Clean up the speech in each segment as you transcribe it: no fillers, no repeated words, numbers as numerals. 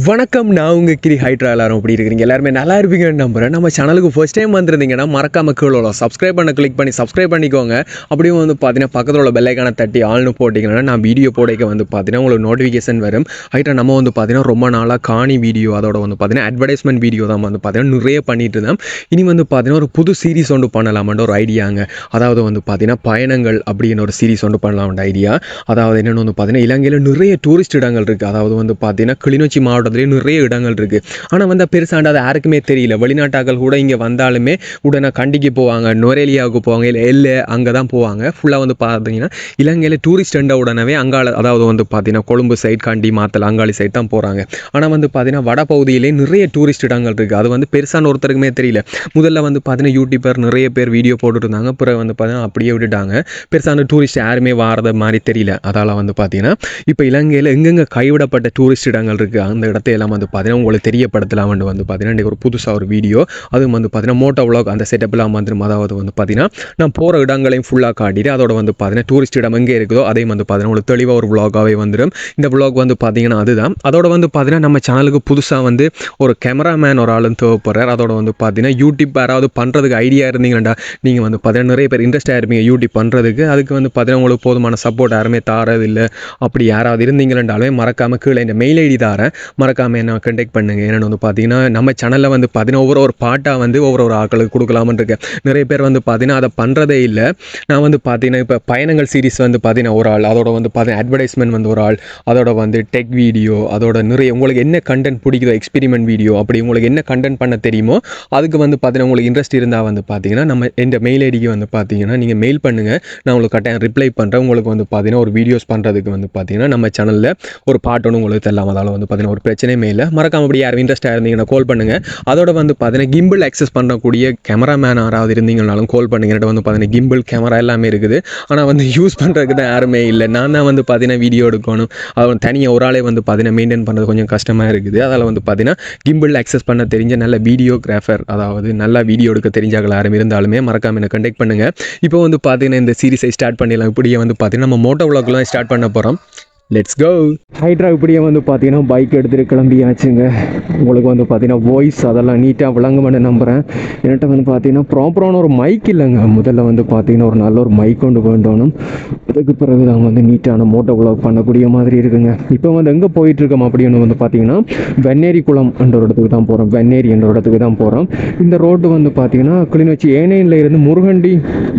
வணக்கம், நான் உங்கள் கிரி ஹைட்ரா. எல்லாரும் எப்படி இருக்கிறீங்க? எல்லாருமே நல்லா இருப்பீங்கன்னு நம்புகிறேன். நம்ம சேனலுக்கு ஃபர்ஸ்ட் டைம் வந்திருந்தீங்கன்னா மறக்காம கீழே சப்ஸ்கிரைப் பண்ண கிளிக் பண்ணி சப்ஸ்கிரைப் பண்ணிக்கோங்க. அப்படியும் பார்த்தீங்கன்னா பக்கத்தில் உள்ள பெல்லைக்கான தட்டி ஆள்னு போட்டிங்கன்னா நான் வீடியோ போடைக்க பார்த்தீங்கன்னா உங்களுக்கு நோட்டிஃபிகேஷன் வரும். ஹைட்ரா நம்ம பார்த்தீங்கன்னா ரொம்ப நாளாக காணி வீடியோ அதோட பார்த்தீங்கன்னா அட்வர்டைஸ்மெண்ட் வீடியோ தான் பார்த்தீங்கன்னா நிறைய பண்ணிட்டு இருந்தேன். இனி பார்த்தீங்கன்னா ஒரு புது சீரிஸ் ஒன்று பண்ணலாமான்ற ஒரு ஐடியாங்க. அதாவது பார்த்தீங்கன்னா பயணங்கள் அப்படின்னு ஒரு சீரிஸ் ஒன்று பண்ணலாம்ன்ற ஐடியா. அதாவது என்னென்னு பார்த்தீங்கன்னா இலங்கையில் நிறைய டூரிஸ்ட் இடங்கள் இருக்குது. அதாவது பார்த்தீங்கன்னா கிளிநொச்சி மாவட்டத்திலே நிறைய இடங்கள் இருக்குது. ஆனால் பெருசாண்டா அது யாருக்குமே தெரியல. வெளிநாட்டாக்கள் கூட இங்கே வந்தாலுமே உடனே கண்டிக்கு போவாங்க, நுரேலியாவுக்கு போவாங்க, இல்லை அங்கே தான் போவாங்க. ஃபுல்லாக பார்த்தீங்கன்னா இலங்கையில் டூரிஸ்ட் எண்ட உடனே அங்கால அதாவது பார்த்தீங்கன்னா கொழும்பு சைட், கண்டி, மாத்தல், அங்காளி சைட் தான் போகிறாங்க. ஆனால் பார்த்தீங்கன்னா வட பகுதியிலே நிறைய டூரிஸ்ட் இடங்கள் இருக்குது. அது பெருசான ஒருத்தருக்குமே தெரியல. முதல்ல பார்த்தீங்கன்னா யூடியூபர் நிறைய பேர் வீடியோ போட்டுட்டு இருந்தாங்க. அப்புறம் பார்த்தீங்கன்னா அப்படியே விட்டுட்டாங்க. பெருசான டூரிஸ்ட் யாருமே வாரத மாதிரி தெரியல. அதால் பார்த்தீங்கன்னா இப்போ இலங்கையில் எங்கெங்கே கைவிடப்பட்ட டூரிஸ்ட் இடங்கள் இருக்குது அந்த இடத்தையெல்லாம் பார்த்தீங்கன்னா உங்களுக்கு தெரியப்படுத்தலாம். பார்த்தீங்கன்னா ஒரு புதுசாக ஒரு வீடியோ அதுவும் பார்த்தீங்கன்னா மோட்டோ விளாக் அந்த செட்டப்லாம் வந்துடும். அதாவது பார்த்தீங்கன்னா நான் போகிற இடங்களையும் ஃபுல்லாக காட்டிட்டு அதோட பார்த்தீங்கன்னா டூரிஸ்ட் இடம் எங்கே இருக்குதோ அதையும் பார்த்தீங்கன்னா உங்களுக்கு தெளிவாக ஒரு விளாகாகவே வந்துடும். இந்த விளாக் பார்த்தீங்கன்னா அதுதான். அதோட பார்த்தீங்கன்னா நம்ம சேனலுக்கு புதுசாக ஒரு கேமராமேன் ஒரு ஆளும் தேவைப்படுறார். அதோட பார்த்தீங்கன்னா யூடியூப் யாராவது பண்ணுறதுக்கு ஐடியா இருந்தீங்கன்னா நீங்கள் பார்த்தீங்கன்னா நிறைய பேர் இன்ட்ரெஸ்டாக இருப்பீங்க யூடியூப் பண்ணுறதுக்கு. அதுக்கு பார்த்தீங்கன்னா உங்களுக்கு போதுமான சப்போர்ட் யாருமே தாரது இல்லை. அப்படி யாராவது இருந்தீங்கன்னாலுமே மறக்காமல் கீழே இந்த மெயில் ஐடி தாரேன், மறக்காமல் என்ன கண்டெக்ட் பண்ணுங்கள். என்னென்னு பார்த்தீங்கன்னா நம்ம சேனலில் பார்த்தீங்கன்னா ஒவ்வொரு பாட்டாக ஒவ்வொரு ஆட்களுக்கு கொடுக்கலாம்னு இருக்கேன். நிறைய பேர் பார்த்தீங்கன்னா அதை பண்ணுறதே இல்லை. நான் பார்த்தீங்கன்னா இப்போ பயணங்கள் சீரிஸ் பார்த்தீங்கன்னா ஒரு ஆள், அதோட பார்த்தீங்கன்னா அட்வர்டைஸ்மெண்ட் ஒரு ஆள், அதோட டெக் வீடியோ, அதோட நிறைய உங்களுக்கு என்ன கண்டென்ட் பிடிக்குதோ எக்ஸ்பெரிமெண்ட் வீடியோ, அப்படி உங்களுக்கு என்ன கண்டென்ட் பண்ண தெரியுமோ அதுக்கு பார்த்தீங்கன்னா உங்களுக்கு இன்ட்ரெஸ்ட் இருந்தால் பார்த்தீங்கன்னா நம்ம இந்த மெயில் ஐடிக்கு பார்த்தீங்கன்னா நீங்கள் மெயில் பண்ணுங்கள். நான் உங்களுக்கு கட்டாயம் ரிப்ளை பண்ணுறேன். உங்களுக்கு பார்த்தீங்கன்னா ஒரு வீடியோஸ் பண்ணுறதுக்கு பார்த்தீங்கன்னா நம்ம சேனலில் ஒரு பாட்டு ஒன்று உங்களுக்கு தெரியலாம். அதால் பார்த்தீங்கன்னா ஒரு பிரச்சனையுமே இல்லை. மறக்காம அப்படி யாரும் இன்ட்ரெஸ்ட்டாக இருந்தீங்கன்னா கால் பண்ணுங்கள். அதோட பார்த்தீங்கன்னா கிம்பிள் ஆக்சஸ் பண்ணக்கூடிய கேமராமேன் யாராவது இருந்தீங்கனாலும் கால் பண்ணுங்க. என்கிட்ட பார்த்தீங்கன்னா கிம்பிள் கேமரா எல்லாமே இருக்குது. ஆனால் யூஸ் பண்ணுறதுக்கு தான் யாருமே இல்லை. நான் தான் பார்த்தீங்கன்னா வீடியோ எடுக்கணும். அது தனியாக ஒரு ஆளே பார்த்தீங்கன்னா மெயின்டைன் பண்ணுறது கொஞ்சம் கஷ்டமாக இருக்குது. அதில் பார்த்தீங்கன்னா கிம்பிள் ஆக்சஸ் பண்ண தெரிஞ்ச நல்ல வீடியோகிராஃபர், அதாவது நல்லா வீடியோ எடுக்க தெரிஞ்சார்கள் யாரும் இருந்தாலுமே மறக்காம என்ன கண்டெக்ட் பண்ணுங்கள். இப்போ பார்த்தீங்கன்னா இந்த சீரிஸை ஸ்டார்ட் பண்ணிடலாம். இப்படியே பார்த்தீங்கன்னா நம்ம மோட்டோ விளாக்லாம் ஸ்டார்ட் பண்ண போகிறோம். Let's go. ஹைட்ரா இப்படியே பார்த்தீங்கன்னா பைக் எடுத்துகிட்டு கிளம்பியாச்சுங்க. உங்களுக்கு பார்த்தீங்கன்னா வாய்ஸ் அதெல்லாம் நீட்டாக விளங்குமென்னு நம்புகிறேன். என்கிட்ட பார்த்தீங்கன்னா ப்ராப்பரான ஒரு மைக் இல்லைங்க. முதல்ல பார்த்தீங்கன்னா ஒரு நல்ல ஒரு மைக் கொண்டு வேண்டணும். அதுக்கு பிறகு தான் நீட்டான மோட்டோ விளாக் பண்ணக்கூடிய மாதிரி இருக்குங்க. இப்போ எங்கே போயிட்டுருக்கோம் அப்படின்னு பார்த்தீங்கன்னா வெண்ணேரி குளம் என்ற ஒரு இடத்துக்கு தான் போகிறோம். வெண்ணேரி என்ற இடத்துக்கு தான் போகிறோம். இந்த ரோடு பார்த்தீங்கன்னா கிளிநொச்சி ஏனையில் இருந்து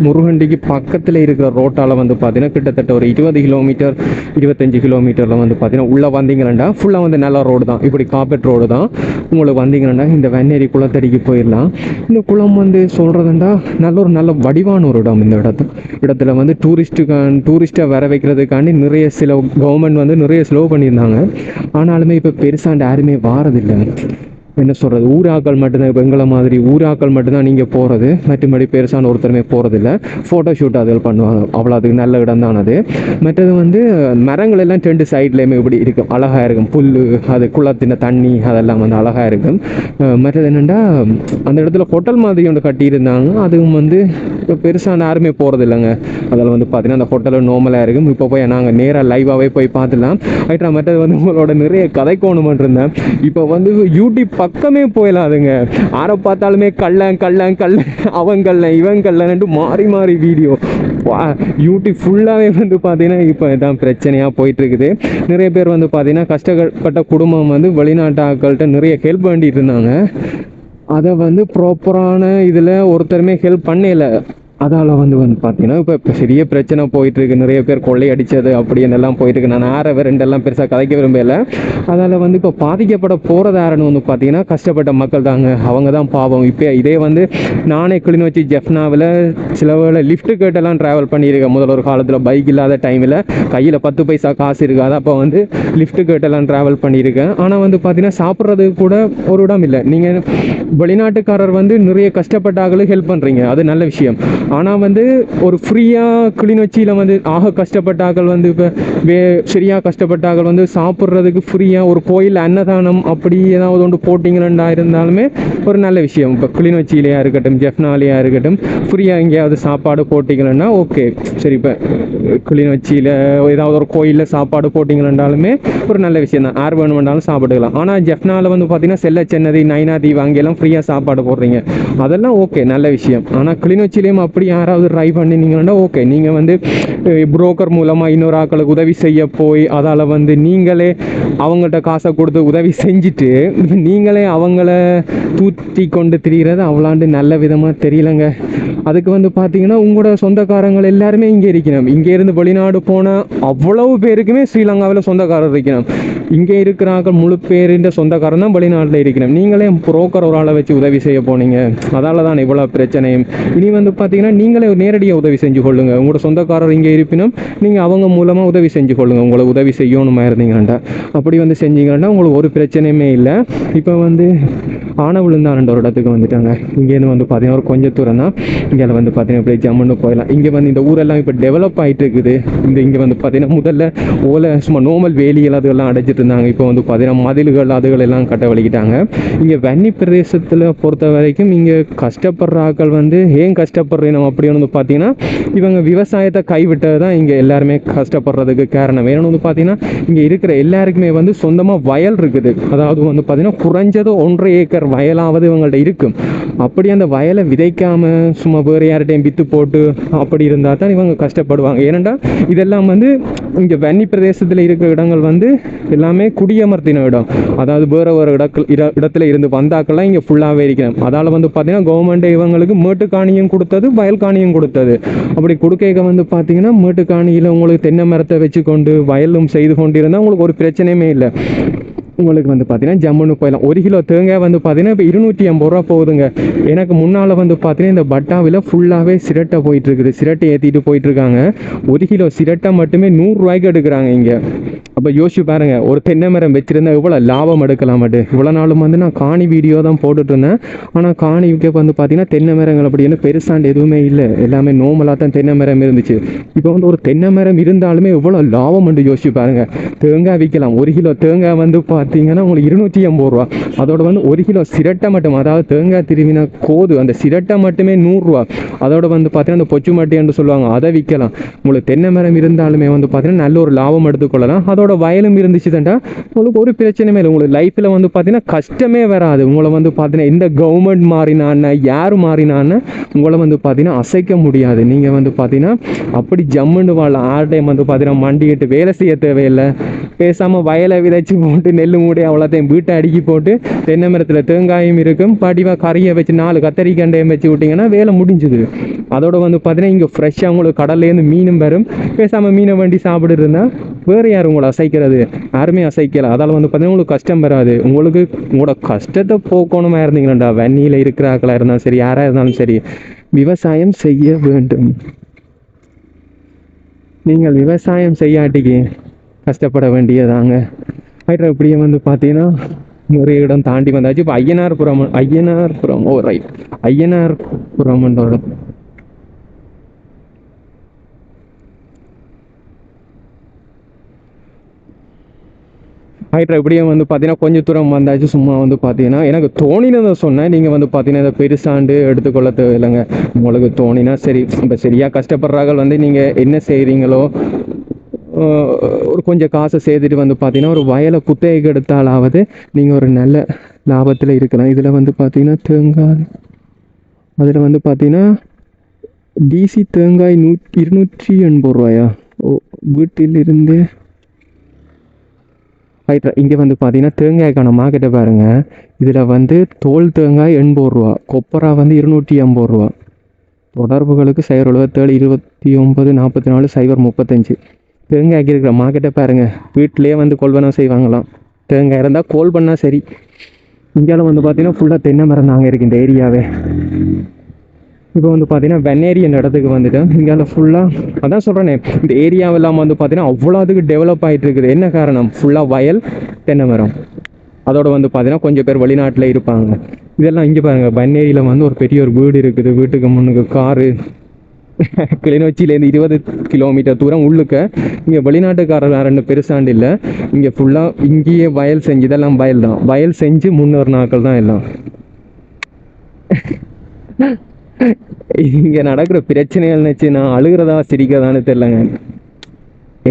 முருகண்டிக்கு பக்கத்தில் இருக்கிற ரோட்டால் பார்த்தீங்கன்னா கிட்டத்தட்ட ஒரு 20 கிலோமீட்டர் 25 கிலோமீட்டரில் பார்த்தீங்கன்னா உள்ளே வந்தீங்கன்னா ஃபுல்லாக நல்ல ரோடு தான். இப்படி காப்பெட் ரோடு தான். உங்களுக்கு வந்தீங்கன்னா இந்த வெண்ணேரி குளத்தடிக்கு போயிடலாம். இந்த குளம் சொல்கிறதுண்டா நல்ல வடிவான ஒரு இடம். இந்த இடத்துல டூரிஸ்ட்டை வர வைக்கிறதுக்காண்டி நிறைய சில கவர்மெண்ட் நிறைய ஸ்லோ பண்ணியிருந்தாங்க. ஆனாலுமே இப்போ பெருசாண்டு யாருமே வாரதில்லை. என்ன சொல்கிறது, ஊராக்கள் மட்டும்தான். இப்போ எங்களை மாதிரி ஊராக்கள் மட்டும்தான் நீங்கள் போகிறது. மற்றபடி பெருசான ஒருத்தருமே போகிறதில்ல. ஃபோட்டோ ஷூட் அதில் பண்ணுவாங்க. அவ்வளோ அதுக்கு நல்ல இடம் தான் அது. மற்றது மரங்கள் எல்லாம் 2 சைட்லேயுமே இப்படி இருக்கும், அழகாக இருக்கும். புல், அது குளத்தின தண்ணி அதெல்லாம் அழகாக இருக்கும். மற்றது என்னென்னா அந்த இடத்துல ஹோட்டல் மாதிரி ஒன்று கட்டியிருந்தாங்க. அதுவும் இப்போ பெருசான யாருமே போகிறதில்லைங்க. அதில் பார்த்தீங்கன்னா அந்த ஹோட்டலும் நார்மலாக இருக்கும். இப்போ போய் நாங்கள் நேராக லைவாகவே போய் பார்த்துலாம். ரைட்டா. மற்றது உங்களோட நிறைய கதைக்கோணுமென்று இருந்தேன். இப்போ யூடியூப் பக்கமே போயிடாதுங்க. யாரை பார்த்தாலுமே கள்ளன் அவன் கள்ளன் இவன் கள்ளன்ட்டு மாறி வீடியோ யூடியூப் ஃபுல்லாகவே பார்த்தீங்கன்னா இப்போ இதான் பிரச்சனையாக போயிட்டுருக்குது. நிறைய பேர் பார்த்தீங்கன்னா கஷ்டப்பட்ட குடும்பம் வெளிநாட்டு ஆட்கள்கிட்ட நிறைய ஹெல்ப் வேண்டிட்டு இருந்தாங்க. அதை ப்ராப்பரான இதில் ஒருத்தருமே ஹெல்ப் பண்ணல. அதால் பார்த்தீங்கன்னா இப்போ பெரிய பிரச்சனை போயிட்டுருக்கு. நிறைய பேர் கொள்ளை அடித்தது அப்படின்னு எல்லாம் போயிட்டுருக்கு. நான் ரெண்டெல்லாம் பெருசாக கதைக்க விரும்பலை. அதால் இப்போ பாதிக்கப்பட போகிறது யாருன்னு பார்த்தீங்கன்னா கஷ்டப்பட்ட மக்கள் தாங்க. அவங்க தான் பாவம். இப்போ இதே நானே கிளிநொச்சி ஜெஃப்னாவில் சில வேளை லிஃப்ட்டு கேட்டெல்லாம் ட்ராவல் பண்ணியிருக்கேன். முதல்ல ஒரு காலத்தில் பைக் இல்லாத டைமில் கையில் 10 பைசா காசு இருக்காது. அப்போ லிஃப்ட்டு கேட்டெல்லாம் ட்ராவல் பண்ணியிருக்கேன். ஆனால் பார்த்தீங்கன்னா சாப்பிட்றதுக்கு கூட ஒரு இடம் இல்லை. நீங்கள் வெளிநாட்டுக்காரர் நிறைய கஷ்டப்பட்டாங்களும் ஹெல்ப் பண்ணுறீங்க, அது நல்ல விஷயம். ஆனால் வந்து ஒரு ஃப்ரீயாக கிளிநொச்சியில் வந்து ஆக கஷ்டப்பட்டாக்கள் வந்து இப்போ சரியாக கஷ்டப்பட்டாக்கள் வந்து சாப்பிட்றதுக்கு ஃப்ரீயாக ஒரு கோயில் அன்னதானம் அப்படி ஏதாவது ஒன்று போட்டிங்களா இருந்தாலுமே ஒரு நல்ல விஷயம். இப்போ கிளிநொச்சியிலையா இருக்கட்டும், ஜெஃப்னாலேயா இருக்கட்டும், ஃப்ரீயாக எங்கேயாவது சாப்பாடு போட்டிங்களா ஓகே சரி. இப்போ கிளிநொச்சியில் ஏதாவது ஒரு கோயிலில் சாப்பாடு போட்டிங்களாலுமே ஒரு நல்ல விஷயம் தான். யார் வேணுமென்றாலும் சாப்பிட்டுக்கலாம். ஆனால் ஜெஃப்னாவில் வந்து பார்த்தீங்கன்னா செல்லச்சென்னதி, நைனாதீவு அங்கெல்லாம் ஃப்ரீயாக சாப்பாடு போடுறீங்க, அதெல்லாம் ஓகே நல்ல விஷயம். ஆனால் கிளிநொச்சியிலையும் அப்படி யாராவது ட்ரை பண்ணினீங்கன்னா ஓகே, நீங்கள் வந்து புரோக்கர் மூலமாக இன்னொரு ஆக்களுக்கு உதவி செய்ய போய் அதால் வந்து நீங்களே அவங்கள்ட்ட காசை கொடுத்து உதவி செஞ்சுட்டு நீங்களே அவங்கள தூத்தி கொண்டு திரிகிறது அவ்வளாண்டு நல்ல விதமாக தெரியலங்க. அதுக்கு வந்து பார்த்தீங்கன்னா உங்களோட சொந்தக்காரங்கள் எல்லாருமே இங்கே இருக்கணும். இங்கே இருந்து வெளிநாடு போனால் அவ்வளவு பேருக்குமே ஸ்ரீலங்காவில் சொந்தக்காரர் இருக்கணும். இங்கே இருக்கிறாங்க முழு பேருன்ற சொந்தக்காரன் தான் வெளிநாட்டில் இருக்கணும். நீங்களே புரோக்கர் ஒரு ஆளை வச்சு உதவி செய்ய போனீங்க, அதால தான் இவ்வளோ பிரச்சனையும். இனி வந்து பார்த்தீங்கன்னா நீங்களே நேரடியாக உதவி செஞ்சு கொள்ளுங்கள். உங்களோட சொந்தக்காரர் இங்கே இருப்பினும் நீங்கள் அவங்க மூலமாக உதவி செஞ்சு கொள்ளுங்கள். உங்களை உதவி செய்யணுமா இருந்தீங்கண்டா அப்படி வந்து செஞ்சீங்கன்னா உங்களுக்கு ஒரு பிரச்சனையுமே இல்லை. இப்போ வந்து ஆன விழுந்தாண்ட ஒரு இடத்துக்கு வந்துட்டாங்க. இங்கேருந்து வந்து பார்த்தீங்கன்னா ஒரு கொஞ்சம் தூரம் தான். இங்கே வந்து பார்த்தீங்கன்னா இப்படி ஜம்முன்னு போயிடலாம். இங்கே வந்து இந்த ஊரெல்லாம் இப்போ டெவலப் ஆகிட்டு இருக்குது. இங்கே வந்து பார்த்தீங்கன்னா முதல்ல ஓலை சும்மா நோமல் வேலிகள் அதுகள்லாம் அடைச்சிட்டு இருந்தாங்க. இப்போ வந்து பார்த்தீங்கன்னா மதில்கள் அதுகள் எல்லாம் கட்ட வலிக்கிட்டாங்க. இங்கே வன்னி பிரதேசத்தில் பொறுத்த வரைக்கும் இங்கே கஷ்டப்படுற ஆக்கள் வந்து ஏன் கஷ்டப்படுறோம் அப்படின்னு வந்து பார்த்தீங்கன்னா இவங்க விவசாயத்தை கைவிட்டது தான் இங்கே எல்லாருமே கஷ்டப்படுறதுக்கு காரணம். ஏன்னா வந்து பார்த்தீங்கன்னா இங்கே இருக்கிற எல்லாருக்குமே வந்து சொந்தமாக வயல் இருக்குது. அதாவது வந்து பார்த்தீங்கன்னா குறைஞ்சது 1.5 ஏக்கர் வயலாவது இவங்கள்ட்ட இருக்கும். அப்படி அந்த வயலை விதைக்காமல் சும்மா வேறு யார்கிட்டையும் விற்று போட்டு அப்படி இருந்தால் தான் இவங்க கஷ்டப்படுவாங்க. ஏனென்றால் இதெல்லாம் வந்து இங்கே வன்னி பிரதேசத்தில் இருக்கிற இடங்கள் வந்து எல்லாமே குடியமர்த்தின இடம். அதாவது வேறு ஒரு இடத்துல இருந்து வந்தாக்கெல்லாம் இங்கே ஃபுல்லாகவே இருக்கணும். அதால் வந்து பார்த்தீங்கன்னா கவர்மெண்ட் இவங்களுக்கு மேட்டுக்காணியும் கொடுத்தது, வயல் காணியும் கொடுத்தது. அப்படி கொடுக்க வந்து பார்த்தீங்கன்னா மேட்டுக்காணியில் உங்களுக்கு தென்னை மரத்தை வச்சு கொண்டு வயலும் செய்து கொண்டு இருந்தால் உங்களுக்கு ஒரு பிரச்சனையுமே இல்லை. உங்களுக்கு வந்து பார்த்தீங்கன்னா ஜம்முன்னு போயிடலாம். 1 கிலோ தேங்காய் வந்து பார்த்தீங்கன்னா இப்போ 250 ரூபா போகுதுங்க. எனக்கு முன்னால் வந்து பார்த்தீங்கன்னா இந்த பட்டாவில் ஃபுல்லாகவே சிரட்டை போயிட்டுருக்குது. சிரட்டை ஏற்றிட்டு போயிட்டுருக்காங்க. 1 கிலோ சிரட்டை மட்டுமே 100 ரூபாய்க்கு எடுக்கிறாங்க இங்கே. அப்போ யோசிச்சு பாருங்க, ஒரு தென்னை மரம் வச்சுருந்தா இவ்வளோ லாபம் எடுக்கலாமாட்டு. இவ்வளோ நாளும் வந்து நான் காணி வீடியோ தான் போட்டுட்டு இருந்தேன். ஆனால் காணிக்கு வந்து பார்த்தீங்கன்னா தென்னை மரங்கள் அப்படின்னு பெருசாண்டு எதுவுமே இல்லை. எல்லாமே நோமலாக தான் தென்னை மரம் இருந்துச்சு. இப்போ வந்து ஒரு தென்னை மரம் இருந்தாலுமே இவ்வளோ லாபம் வந்து யோசிச்சு பாருங்க. தேங்காய் விற்கலாம். 1 கிலோ தேங்காய் வந்து பார்த்தீங்கன்னா உங்களுக்கு 250 ரூபா. அதோட வந்து 1 கிலோ சிரட்டை மட்டும், அதாவது தேங்காய் திருவின கோது அந்த சிரட்டை மட்டுமே 100 ரூபா. அதோட வந்து பார்த்தீங்கன்னா அந்த பொச்சு மட்டி என்று சொல்லுவாங்க, அதை விற்கலாம். உங்களுக்கு தென்னை மரம் இருந்தாலுமே வந்து பார்த்தீங்கன்னா நல்ல ஒரு லாபம் எடுத்துக்கொள்ளலாம். அதோட வயலும் இருந்துச்சு தான்டா உங்களுக்கு ஒரு பிரச்சனையுமே இல்லை. உங்களுக்கு லைஃப்பில் வந்து பார்த்தீங்கன்னா கஷ்டமே வராது. உங்களை வந்து பார்த்தீங்கன்னா இந்த கவர்மெண்ட் மாறினான்னு யார் மாறினான்னு உங்களை வந்து பார்த்தீங்கன்னா அசைக்க முடியாது. நீங்கள் வந்து பார்த்தீங்கன்னா அப்படி ஜம்முன்னு வாழலாம். டைம் வந்து பார்த்தீங்கன்னா மண்டிக்கிட்டு வேலை செய்ய தேவையில்லை. பேசாமல் வயலை விதைச்சி போட்டு நெல் மூடி அவ்வளோத்தையும் வீட்டை அடுக்கி போட்டு தென்னை மரத்தில் தேங்காயும் இருக்கும், படிவாக கறியை வச்சு 4 கத்தரிக்கண்டையும் வச்சு விட்டிங்கன்னா வேலை முடிஞ்சுது. அதோட வந்து பார்த்தீங்கன்னா இங்கே ஃப்ரெஷ்ஷாக உங்களுக்கு கடல்லேருந்து மீனும் வரும். பேசாமல் மீனை வண்டி சாப்பிட்டு இருந்தால் வேறு யார் உங்களை அசைக்கிறது? யாருமே அசைக்கலை. அதால் வந்து பார்த்தீங்கன்னா உங்களுக்கு கஷ்டம் வராது. உங்களுக்கு உங்களோட கஷ்டத்தை போக்கணுமா இருந்தீங்களாண்டா வன்னியில் இருக்கிறார்களாக இருந்தாலும் சரி, யாராக இருந்தாலும் சரி, விவசாயம் செய்ய வேண்டும். நீங்கள் விவசாயம் செய்யாட்டிக்கு கஷ்டப்பட வேண்டியதாங்க. இப்படியே வந்து பார்த்தீங்கன்னா நிறைய இடம் தாண்டி வந்தாச்சு. இப்போ ஐயனார்புரம் ஓ ரைட் ஐயனார்புரம்ன்ற இப்படியே வந்து பார்த்தீங்கன்னா கொஞ்சம் தூரம் வந்தாச்சு. சும்மா வந்து பார்த்தீங்கன்னா எனக்கு தோணினதை சொன்னேன். நீங்கள் வந்து பார்த்தீங்கன்னா இதை பெருசாண்டு எடுத்துக்கொள்ள தேவையில்லைங்க. உங்களுக்கு தோணினா சரி. இப்போ சரியாக கஷ்டப்படுறாங்க வந்து நீங்கள் என்ன செய்கிறீங்களோ ஒரு கொஞ்சம் காசை சேர்த்துட்டு வந்து பார்த்தீங்கன்னா ஒரு வயலை குத்தகைக்கு எடுத்தாலாவது நீங்கள் ஒரு நல்ல லாபத்தில் இருக்கலாம். இதில் வந்து பார்த்தீங்கன்னா தேங்காய், அதில் வந்து பார்த்தீங்கன்னா டிசி தேங்காய் 280 ரூபாயா? ஓ வீட்டிலிருந்து இங்கே வந்து பார்த்தீங்கன்னா தேங்காய்க்கான மார்க்கெட்டை பாருங்கள். இதில் வந்து தோல் தேங்காய் 80 ரூபா, கொப்பரா வந்து 250 ரூபா. தொடர்புகளுக்கு 077 29 44 035. தேங்காய்க்கு இருக்கிற மார்க்கெட்டை பாருங்கள். வீட்டிலே வந்து கொள்வனம் செய்வாங்களாம். தேங்காய் இருந்தால் கோல் பண்ணால் சரி. இங்கேயாலும் வந்து பார்த்தீங்கன்னா ஃபுல்லாக தென்னை மரம் தாங்க இருக்குது இந்த ஏரியாவே. இப்போ வந்து பார்த்தீங்கன்னா வெண்ணேரி அந்த இடத்துக்கு வந்துட்டேன். இங்கே ஃபுல்லாக அதான் சொல்கிறேனே, இந்த ஏரியாவெல்லாம் வந்து பார்த்தீங்கன்னா அவ்வளோ அதுக்கு டெவலப் ஆகிட்டு இருக்குது. என்ன காரணம்? ஃபுல்லாக வயல், தென்னை மரம். அதோட வந்து பார்த்தீங்கன்னா கொஞ்சம் பேர் வெளிநாட்டில் இருப்பாங்க. இதெல்லாம் இங்கே பாருங்கள், வெண்ணேரியில் வந்து ஒரு பெரிய ஒரு வீடு இருக்குது. வீட்டுக்கு முன்னுக்கு காரு கிளிநொச்சியிலேருந்து 20 கிலோமீட்டர் தூரம் உள்ளுக்க. இங்கே வெளிநாட்டுக்காரர் ரெண்டு பெருசாண்டு இல்லை. இங்கே ஃபுல்லாக இங்கேயே வயல் செஞ்சு, இதெல்லாம் வயல் தான், வயல் செஞ்சு முன்னேறு நாட்கள் தான் எல்லாம். இங்கே நடக்கிற பிரச்சனைகள் நினச்சி நான் அழுகிறதா சிரிக்கிறதான்னு தெரிலங்க.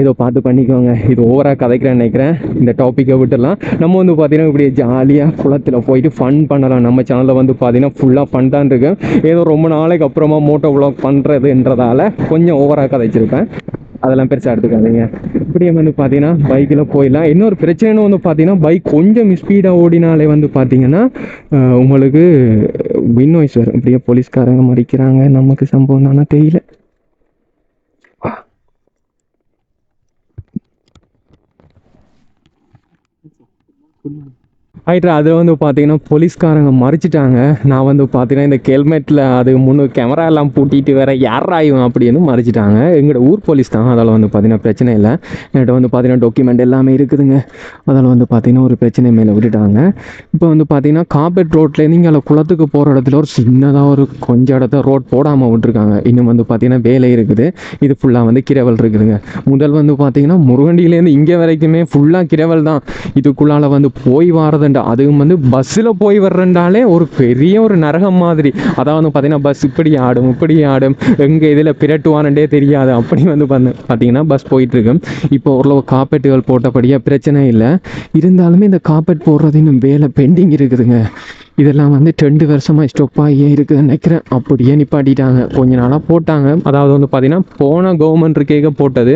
ஏதோ பார்த்து பண்ணிக்கோங்க. இது ஓவராக கதைக்கிறேன்னு நினைக்கிறேன். இந்த டாப்பிக்கை விட்டுடலாம். நம்ம வந்து பார்த்தீங்கன்னா இப்படி ஜாலியாக குளத்தில் போயிட்டு ஃபன் பண்ணலாம். நம்ம சேனலில் வந்து பார்த்தீங்கன்னா ஃபுல்லாக ஃபன் தான் இருக்கு. ஏதோ ரொம்ப நாளைக்கு அப்புறமா மோட்டோ விளாக் பண்ணுறதுன்றதால கொஞ்சம் ஓவராக கதைச்சிருப்பேன். அதெல்லாம் பெருசாக எடுத்துக்காதீங்க. இப்படியே வந்து பார்த்தீங்கன்னா பைக்கில் போயிடலாம். இன்னொரு பிரச்சனைன்னு வந்து பார்த்தீங்கன்னா பைக் கொஞ்சம் ஸ்பீடாக ஓடினாலே வந்து பார்த்தீங்கன்னா உங்களுக்கு வின் வாய்ஸ் வரும். இப்படியே போலீஸ்காரங்க மறிக்கிறாங்க. நமக்கு சம்பவம் தானே தெரியல. ஆயிட்டு அதில் வந்து பார்த்தீங்கன்னா போலீஸ்காரங்க மறிச்சிட்டாங்க. நான் வந்து பார்த்தீங்கன்னா இந்த ஹெல்மெட்டில் அது முன்னு கேமரா எல்லாம் பூட்டிட்டு வேற யாராயும் அப்படின்னு மறிச்சிட்டாங்க. எங்களோட ஊர் போலீஸ் தான். அதில் வந்து பார்த்தீங்கன்னா பிரச்சனை இல்லை. என்கிட்ட வந்து பார்த்தீங்கன்னா டாக்குமெண்ட் எல்லாமே இருக்குதுங்க. அதில் வந்து பார்த்தீங்கன்னா ஒரு பிரச்சனை மேலே விட்டுட்டாங்க. இப்போ வந்து பார்த்தீங்கன்னா காப்பேட் ரோட்லேருந்து இங்கே அதில் குளத்துக்கு போகிற இடத்துல ஒரு சின்னதாக ஒரு கொஞ்சம் இடத்த ரோட் போடாமல் விட்டுருக்காங்க. இன்னும் வந்து பார்த்தீங்கன்னா வேலை இருக்குது. இது ஃபுல்லாக வந்து கிரவல் இருக்குதுங்க. முதல் வந்து பார்த்தீங்கன்னா முருகண்டியிலேருந்து இங்கே வரைக்குமே ஃபுல்லாக கிரவல் தான். இதுக்குள்ளால் வந்து போய் வாரதுண்டா, அதுவும் வந்து பஸ்ஸில் போய் வர்றண்டாலே ஒரு பெரிய ஒரு நரகம் மாதிரி. அதான் வந்து பார்த்தீங்கன்னா பஸ் இப்படி ஆடும் இப்படி ஆடும், எங்கே இதில் பிரட்டுவானே தெரியாது. அப்படி வந்து பார்த்தீங்கன்னா பஸ் போயிட்டுருக்கு. இப்போ ஓரளவு காப்பேட்டுகள் போட்டபடியாக பிரச்சனை இல்லை. இருந்தாலுமே இந்த காப்பேட் போடுறது இன்னும் வேலை பெண்டிங் இருக்குதுங்க. இதெல்லாம் வந்து 2 வருஷமாக ஸ்டாப் ஆகியே இருக்குதுன்னு நினைக்கிறேன். அப்படியே நிப்பாட்டிட்டாங்க. கொஞ்ச நாளாக போட்டாங்க. அதாவது வந்து பார்த்தீங்கன்னா போன கவர்மெண்ட் இருக்கேக்க போட்டது.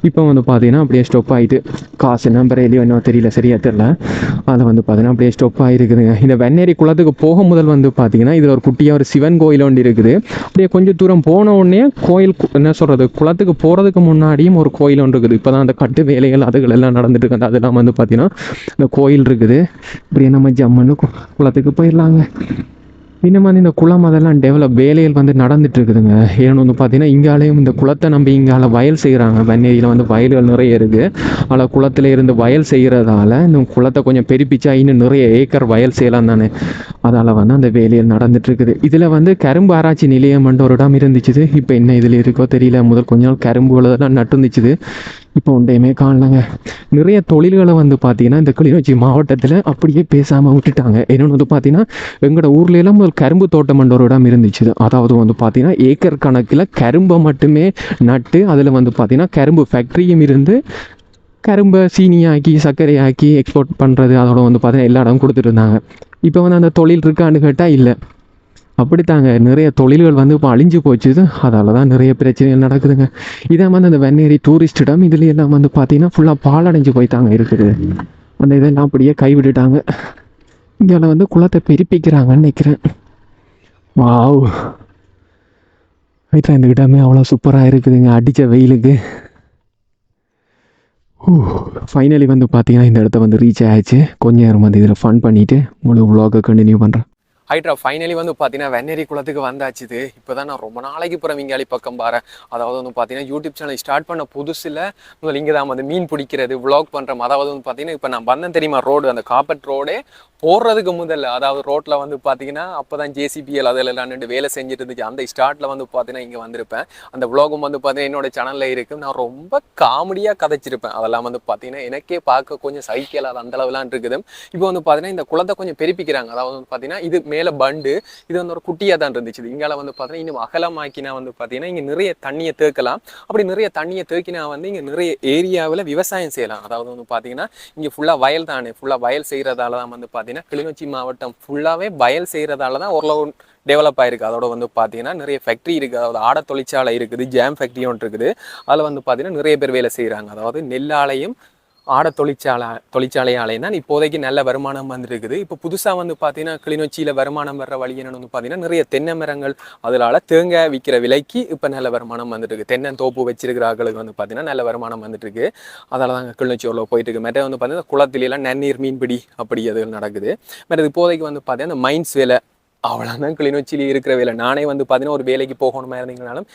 இப்போ வந்து பார்த்தீங்கன்னா அப்படியே ஸ்டாப் ஆகிட்டு காசு நம்பர் எலியோ என்ன தெரியல, சரியாக தெரியல. அதை வந்து பார்த்தீங்கன்னா அப்படியே ஸ்டாப் ஆகிருக்குதுங்க. இந்த வெண்ணேரி குளத்துக்கு போக முதல் வந்து பார்த்தீங்கன்னா இதில் ஒரு குட்டியாக ஒரு சிவன் கோயில் ஒன்று இருக்குது. அப்படியே கொஞ்சம் தூரம் போன உடனே கோயில், என்ன சொல்கிறது, குளத்துக்கு போகிறதுக்கு முன்னாடியும் ஒரு கோயில் ஒன்று இருக்குது. இப்போ தான் அந்த கட்டு வேலைகள் அதுகள் எல்லாம் நடந்துட்டு இருக்குது. அதெல்லாம் வந்து பார்த்தீங்கன்னா இந்த கோயில் இருக்குது. இப்படியே நம்ம ஜம்முன்னு குளத்துக்கு போயிடலாங்க. இன்னும் வந்து இந்த குளம் அதெல்லாம் டெவலப் வேலைகள் வந்து நடந்துட்டு இருக்குதுங்க. ஏன்னு வந்து பார்த்தீங்கன்னா இங்காலையும் இந்த குளத்தை நம்பி இங்கால வயல் செய்கிறாங்க. வெண்ணேரியில் வந்து வயல்கள் நிறைய இருக்குது. அதில் குளத்தில் இருந்து வயல் செய்கிறதால இந்த குளத்தை கொஞ்சம் பெருப்பிச்சா இன்னும் நிறைய ஏக்கர் வயல் செய்யலாம் தானே. அதால் வந்து அந்த வேலைகள் நடந்துட்டு இருக்குது. இதில் வந்து கரும்பு ஆராய்ச்சி நிலையம் ஒரு இடம் இருந்துச்சு. இப்போ என்ன இதில் இருக்கோ தெரியல. முதல் கொஞ்ச நாள் கரும்புகளெல்லாம் நட்டுருந்துச்சு. இப்போ ஒன்றையுமே காணலங்க. நிறைய தொழில்களை வந்து பார்த்தீங்கன்னா இந்த கிளிநொச்சி மாவட்டத்தில் அப்படியே பேசாமல் விட்டுட்டாங்க. என்னென்னு வந்து பார்த்தீங்கன்னா எங்களோட ஊர்லெல்லாம் முதல் கரும்பு தோட்டம் ஒரு இடம் இருந்துச்சு. அதாவது வந்து பார்த்தீங்கன்னா ஏக்கர் கணக்கில் கரும்பை மட்டுமே நட்டு அதில் வந்து பார்த்தீங்கன்னா கரும்பு ஃபேக்ட்ரியும் இருந்து கரும்பை சீனியாக்கி சர்க்கரையாக்கி எக்ஸ்போர்ட் பண்ணுறது, அதோட வந்து பார்த்தீங்கன்னா எல்லா இடமும் கொடுத்துட்டு இருந்தாங்க. இப்போ வந்து அந்த தொழில் இருக்கான்னு கேட்டால் இல்லை. அப்படித்தாங்க நிறைய தொழில்கள் வந்து இப்போ அழிஞ்சு போச்சுது. அதால் தான் நிறைய பிரச்சனைகள் நடக்குதுங்க. இதை வந்து அந்த வெண்ணேரி டூரிஸ்ட் இடம் இதுல எல்லாம் வந்து பார்த்தீங்கன்னா ஃபுல்லாக பாலடைஞ்சு போய்த்தாங்க இருக்குது. அந்த இதெல்லாம் அப்படியே கைவிட்டுட்டாங்க. இங்கே வந்து குளத்தை பெருப்பிக்கிறாங்கன்னு நினைக்கிறேன். வாவ், வீட்டில் இந்த இடமே அவ்வளோ சூப்பராக இருக்குதுங்க அடித்த வெயிலுக்கு. ஃபைனலி வந்து பார்த்தீங்கன்னா இந்த இடத்த வந்து ரீச் ஆகிடுச்சு. கொஞ்ச நேரம் வந்து இதில் ஃபன் பண்ணிவிட்டு உங்களுக்கு vlog கண்டினியூ பண்ணுறேன். ஹைட்ரா ஃபைனலி வந்து பார்த்தீங்கன்னா வெண்ணேரி குளத்துக்கு வந்தாச்சுது. இப்போ தான் நான் ரொம்ப நாளைக்கு அப்புறம் விங்காளி பக்கம் பாரு. அதாவது வந்து பார்த்தீங்கன்னா யூடியூப் சேனல் ஸ்டார்ட் பண்ண புதுசில் முதல்ல இங்கே தான் வந்து மீன் பிடிக்கிறது vlog பண்ணுறோம். அதாவது வந்து பார்த்தீங்கன்னா இப்போ நான் வந்தேன் தெரியுமா, ரோடு அந்த காப்பட் ரோடே போடுறதுக்கு முதல்ல, அதாவது ரோட்டில் வந்து பார்த்தீங்கன்னா அப்போ தான் ஜேசிபிஎல் அதெல்லாம் நின்று வேலை செஞ்சுட்டு இருந்துச்சு. அந்த ஸ்டார்ட்டில் வந்து பார்த்தீங்கன்னா இங்கே வந்திருப்பேன். அந்த vlogகும் வந்து பார்த்தீங்கன்னா என்னோட சேனலில் இருக்குது. நான் ரொம்ப காமெடியாக கதைச்சிருப்பேன். அதெல்லாம் வந்து பார்த்தீங்கன்னா எனக்கே பார்க்க கொஞ்சம் சைக்கிள் அது அந்தளவுலாம் இருக்குது. இப்போ வந்து பார்த்தீங்கன்னா இந்த குளத்தை கொஞ்சம் பெருப்பிக்கிறாங்க. அதாவது வந்து பார்த்தீங்கன்னா இது மேலே பண்டு, இது வந்து ஒரு குட்டியாக தான் இருந்துச்சு. இங்கால வந்து பார்த்தீங்கன்னா இன்னும் அகலமாக்கினா வந்து பார்த்தீங்கன்னா இங்கே நிறைய தண்ணியை தேக்கலாம். அப்படி நிறைய தண்ணியை தேக்கினா வந்து இங்கே நிறைய ஏரியாவில் விவசாயம் செய்யலாம். அதாவது வந்து பார்த்தீங்கன்னா இங்கே ஃபுல்லாக வயல் தானே, ஃபுல்லாக வயல் செய்கிறதால தான் வந்து பார்த்தீங்கன்னா கிளிநொச்சி மாவட்டம் ஃபுல்லாகவே வயல் செய்கிறதால தான் ஓரளவு டெவலப் ஆயிருக்கு. அதோட வந்து பார்த்தீங்கன்னா நிறைய ஃபேக்ட்ரி இருக்குது. அதாவது ஆடை தொழிற்சாலை இருக்குது, ஜாம் ஃபேக்ட்ரி ஒன்று இருக்குது. அதில் வந்து பார்த்தீங்கன்னா நிறைய பேர் வேலை செய்கிறாங்க. அதாவது நெல்லாலையும் ஆடை தொழிற்சாலையாலையும் தான் இப்போதைக்கு நல்ல வருமானம் வந்துருக்குது. இப்போ புதுசாக வந்து பார்த்தீங்கன்னா கிளிநொச்சியில் வருமானம் வர்ற வழி என்னன்னு வந்து பார்த்தீங்கன்னா நிறைய தென்னை மரங்கள், அதனால தேங்காய் விற்கிற விலைக்கு இப்போ நல்ல வருமானம் வந்துட்டு இருக்கு. தென்னந்தோப்பு வச்சிருக்கிற ஆட்களுக்கு வந்து பார்த்தீங்கன்னா நல்ல வருமானம் வந்துட்டு இருக்கு. அதனால தான் கிளிநொச்சி உள்ள போயிட்டு இருக்கு. மற்ற வந்து பார்த்தீங்கன்னா குளத்திலாம் நன்னீர் மீன்பிடி அப்படி அது நடக்குது. மற்ற இப்போதைக்கு வந்து பார்த்தீங்கன்னா மைன்ஸ் வேலை அவ்வளோதான் கிளிநொச்சியில் இருக்கிற வேலை. நானே வந்து பார்த்தீங்கன்னா ஒரு வேலைக்கு போகணுமா இருந்தீங்கனாலும்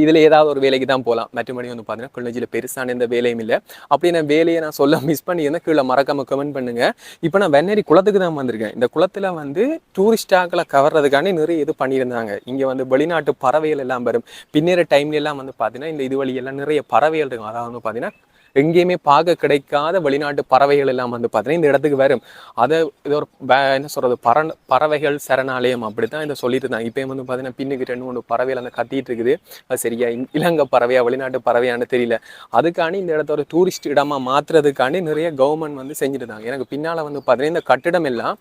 இதில் ஏதாவது ஒரு வேலைக்கு தான் போகலாம். மற்றபடி வந்து பார்த்தீங்கன்னா கிளிநொச்சியில் பெருசான எந்த வேலையும் இல்லை. அப்படி நான் வேலையை நான் சொல்ல மிஸ் பண்ணியிருந்தேன். கீழே மறக்காம கமெண்ட் பண்ணுங்க. இப்போ நான் வெண்ணேரி குளத்துக்கு தான் வந்திருக்கேன். இந்த குளத்தில் வந்து டூரிஸ்டாக்களை கவர்றதுக்காண்டி நிறைய இது பண்ணியிருந்தாங்க. இங்கே வந்து வெளிநாட்டு பறவைகள் எல்லாம் வரும். பின்னேற டைம்ல எல்லாம் வந்து பார்த்தீங்கன்னா இந்த இது வழியெல்லாம் நிறைய பறவைகள் இருக்கும். அதாவது வந்து பார்த்தீங்கன்னா எங்கேயுமே பார்க்க கிடைக்காத வெளிநாட்டு பறவைகள் எல்லாம் வந்து பார்த்தீங்கன்னா இந்த இடத்துக்கு வரும். அதை இது ஒரு என்ன சொல்றது பறவைகள் சரணாலயம் அப்படித்தான் இதை சொல்லிட்டு இருந்தாங்க. இப்பயும் வந்து பார்த்தீங்கன்னா பின்னுக்கு 2-3 பறவைகள் அந்த கத்திட்டு இருக்குது. அது சரியா இலங்கை பறவையா வெளிநாட்டு பறவையான்னு தெரியல. அதுக்காண்டி இந்த இடத்த ஒரு டூரிஸ்ட் இடமா மாற்றுறதுக்காண்டி நிறைய கவர்மெண்ட் வந்து செஞ்சுட்டு இருந்தாங்க. எனக்கு பின்னால் வந்து பார்த்தீங்கன்னா இந்த கட்டிடம் எல்லாம்